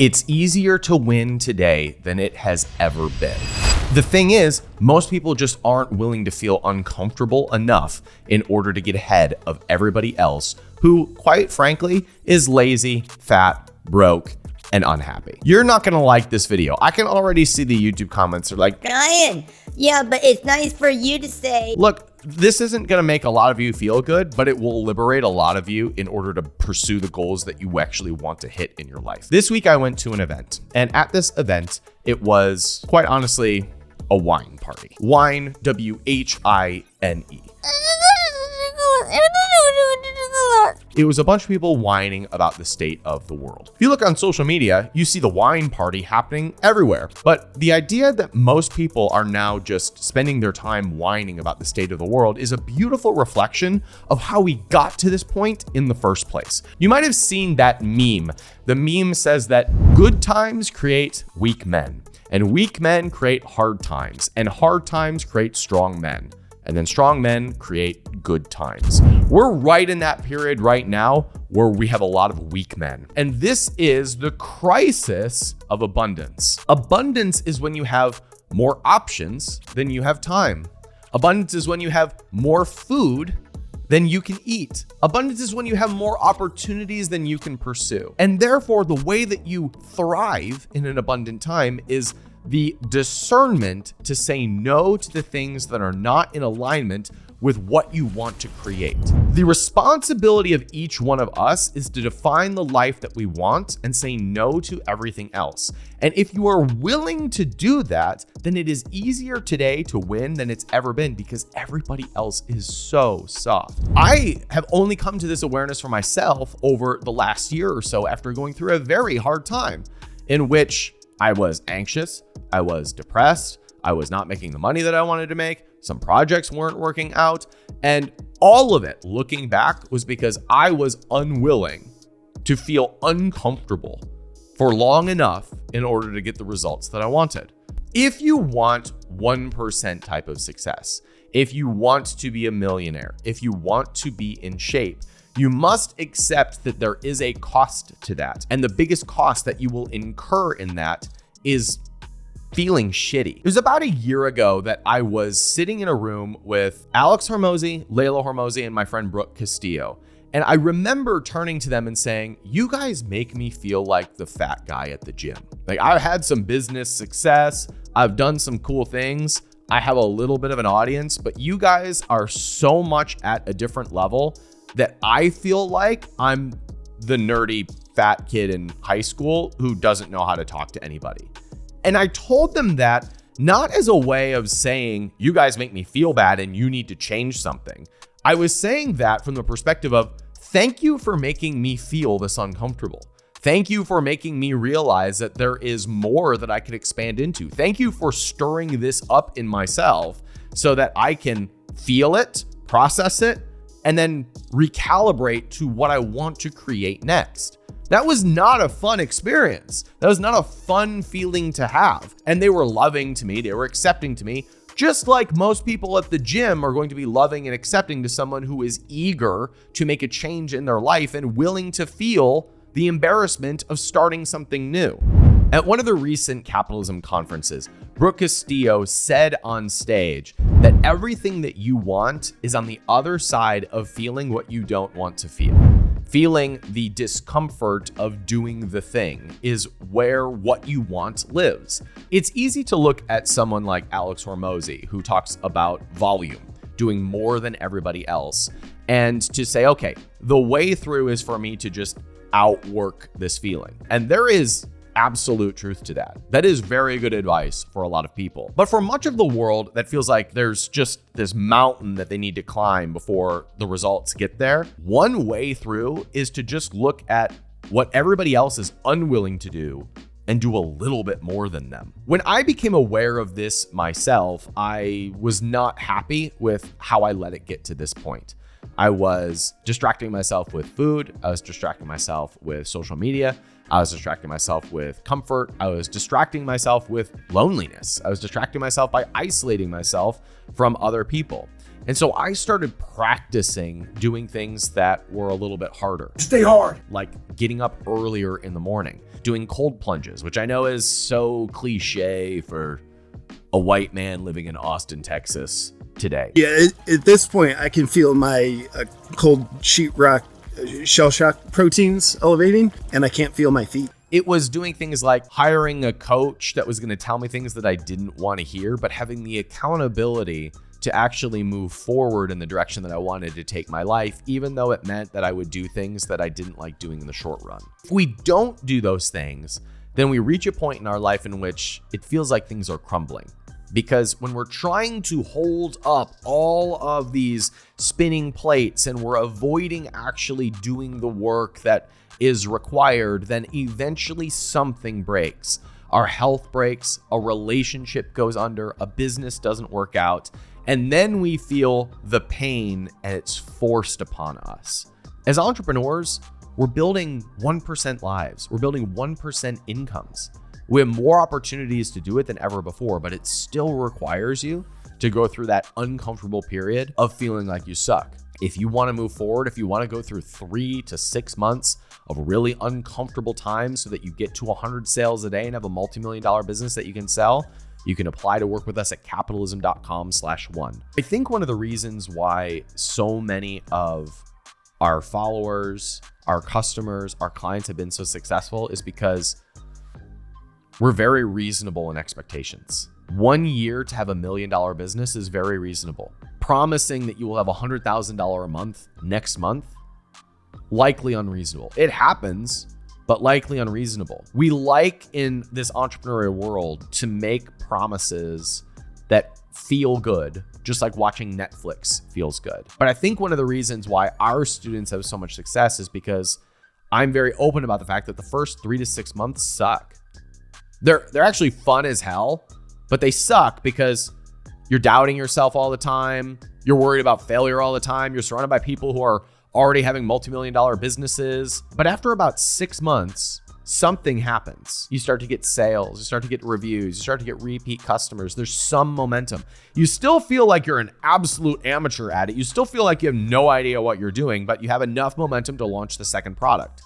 It's easier to win today than it has ever been. The thing is, most people just aren't willing to feel uncomfortable enough in order to get ahead of everybody else who, quite frankly, is lazy, fat, broke, and unhappy. You're not gonna like this video. I can already see the YouTube comments are like, Ryan, yeah, but it's nice for you to say. Look, this isn't gonna make a lot of you feel good, but it will liberate a lot of you in order to pursue the goals that you actually want to hit in your life. This week I went to an event, and at this event, it was quite honestly a wine party. Wine, W-H-I-N-E. It was a bunch of people whining about the state of the world. If you look on social media, you see the wine party happening everywhere. But the idea that most people are now just spending their time whining about the state of the world is a beautiful reflection of how we got to this point in the first place. You might have seen that meme. The meme says that good times create weak men, and weak men create hard times, and hard times create strong men. And then strong men create good times. We're right in that period right now where we have a lot of weak men. And this is the crisis of abundance. Abundance is when you have more options than you have time. Abundance is when you have more food than you can eat. Abundance is when you have more opportunities than you can pursue. And therefore, the way that you thrive in an abundant time is the discernment to say no to the things that are not in alignment with what you want to create. The responsibility of each one of us is to define the life that we want and say no to everything else. And if you are willing to do that, then it is easier today to win than it's ever been because everybody else is so soft. I have only come to this awareness for myself over the last year or so after going through a very hard time in which I was anxious, I was depressed, I was not making the money that I wanted to make, some projects weren't working out, and all of it, looking back, was because I was unwilling to feel uncomfortable for long enough in order to get the results that I wanted. If you want 1% type of success, if you want to be a millionaire, if you want to be in shape, you must accept that there is a cost to that. And the biggest cost that you will incur in that is feeling shitty. It was about a year ago that I was sitting in a room with Alex Hormozy, Layla Hormozy, and my friend Brooke Castillo. And I remember turning to them and saying, you guys make me feel like the fat guy at the gym. Like, I've had some business success. I've done some cool things. I have a little bit of an audience, but you guys are so much at a different level that I feel like I'm the nerdy fat kid in high school who doesn't know how to talk to anybody. And I told them that not as a way of saying, you guys make me feel bad and you need to change something. I was saying that from the perspective of, thank you for making me feel this uncomfortable. Thank you for making me realize that there is more that I could expand into. Thank you for stirring this up in myself so that I can feel it, process it, and then recalibrate to what I want to create next. That was not a fun experience. That was not a fun feeling to have. And they were loving to me. They were accepting to me, just like most people at the gym are going to be loving and accepting to someone who is eager to make a change in their life and willing to feel the embarrassment of starting something new. At one of the recent capitalism conferences, Brooke Castillo said on stage that everything that you want is on the other side of feeling what you don't want to feel. Feeling the discomfort of doing the thing is where what you want lives. It's easy to look at someone like Alex Hormozy, who talks about volume, doing more than everybody else, and to say, okay, the way through is for me to just outwork this feeling. And there is absolute truth to that. That is very good advice for a lot of people. But for much of the world, that feels like there's just this mountain that they need to climb before the results get there. One way through is to just look at what everybody else is unwilling to do and do a little bit more than them. When I became aware of this myself, I was not happy with how I let it get to this point. I was distracting myself with food. I was distracting myself with social media. I was distracting myself with comfort. I was distracting myself with loneliness. I was distracting myself by isolating myself from other people. And so I started practicing doing things that were a little bit harder. Stay hard. Like getting up earlier in the morning, doing cold plunges, which I know is so cliche for a white man living in Austin, Texas today. Yeah, at this point, I can feel my cold sheetrock shell shock proteins elevating, and I can't feel my feet. It was doing things like hiring a coach that was going to tell me things that I didn't want to hear, but having the accountability to actually move forward in the direction that I wanted to take my life, even though it meant that I would do things that I didn't like doing in the short run. If we don't do those things, then we reach a point in our life in which it feels like things are crumbling. Because when we're trying to hold up all of these spinning plates and we're avoiding actually doing the work that is required, then eventually something breaks. Our health breaks, a relationship goes under, a business doesn't work out, and then we feel the pain and it's forced upon us. As entrepreneurs, we're building 1% lives. We're building 1% incomes. We have more opportunities to do it than ever before, but it still requires you to go through that uncomfortable period of feeling like you suck. If you want to move forward, if you want to go through 3 to 6 months of really uncomfortable times so that you get to 100 sales a day and have a multi-million-dollar business that you can sell, you can apply to work with us at capitalism.com/one. I think one of the reasons why so many of our followers, our customers, our clients have been so successful is because we're very reasonable in expectations. 1 year to have $1 million business is very reasonable. Promising that you will have $100,000 a month next month, likely unreasonable. It happens, but likely unreasonable. We like in this entrepreneurial world to make promises that feel good, just like watching Netflix feels good. But I think one of the reasons why our students have so much success is because I'm very open about the fact that the first 3 to 6 months suck. They're actually fun as hell, but they suck because you're doubting yourself all the time. You're worried about failure all the time. You're surrounded by people who are already having multi-million-dollar businesses. But after about 6 months, something happens. You start to get sales. You start to get reviews. You start to get repeat customers. There's some momentum. You still feel like you're an absolute amateur at it. You still feel like you have no idea what you're doing, but you have enough momentum to launch the second product.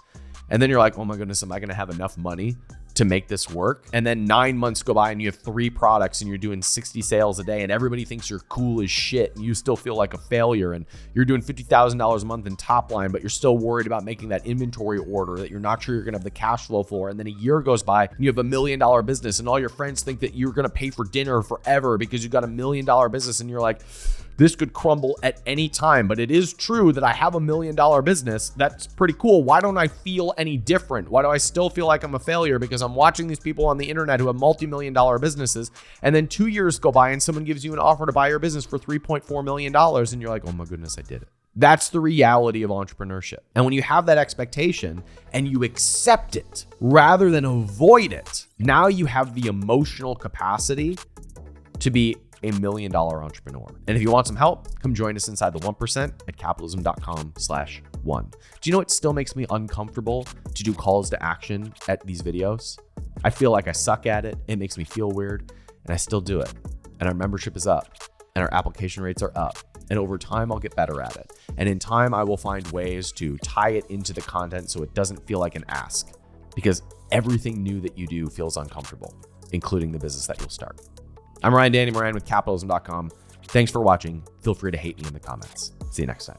And then you're like, oh my goodness, am I going to have enough money to make this work? And then 9 months go by and you have 3 products and you're doing 60 sales a day and everybody thinks you're cool as shit and you still feel like a failure and you're doing $50,000 a month in top line, but you're still worried about making that inventory order that you're not sure you're gonna have the cash flow for. And then a year goes by and you have $1 million business and all your friends think that you're gonna pay for dinner forever because you got $1 million business and you're like, this could crumble at any time, but it is true that I have $1 million business. That's pretty cool. Why don't I feel any different? Why do I still feel like I'm a failure? Because I'm watching these people on the internet who have multi-million-dollar businesses, and then 2 years go by and someone gives you an offer to buy your business for $3.4 million, and you're like, oh my goodness, I did it. That's the reality of entrepreneurship. And when you have that expectation and you accept it rather than avoid it, now you have the emotional capacity to be a $1 million entrepreneur. And if you want some help, come join us inside the 1% at capitalism.com/one. Do you know it still makes me uncomfortable to do calls to action at these videos? I feel like I suck at it. It makes me feel weird, and I still do it. And our membership is up, and our application rates are up. And over time, I'll get better at it. And in time, I will find ways to tie it into the content so it doesn't feel like an ask, because everything new that you do feels uncomfortable, including the business that you'll start. I'm Danny Moran with capitalism.com. Thanks for watching. Feel free to hate me in the comments. See you next time.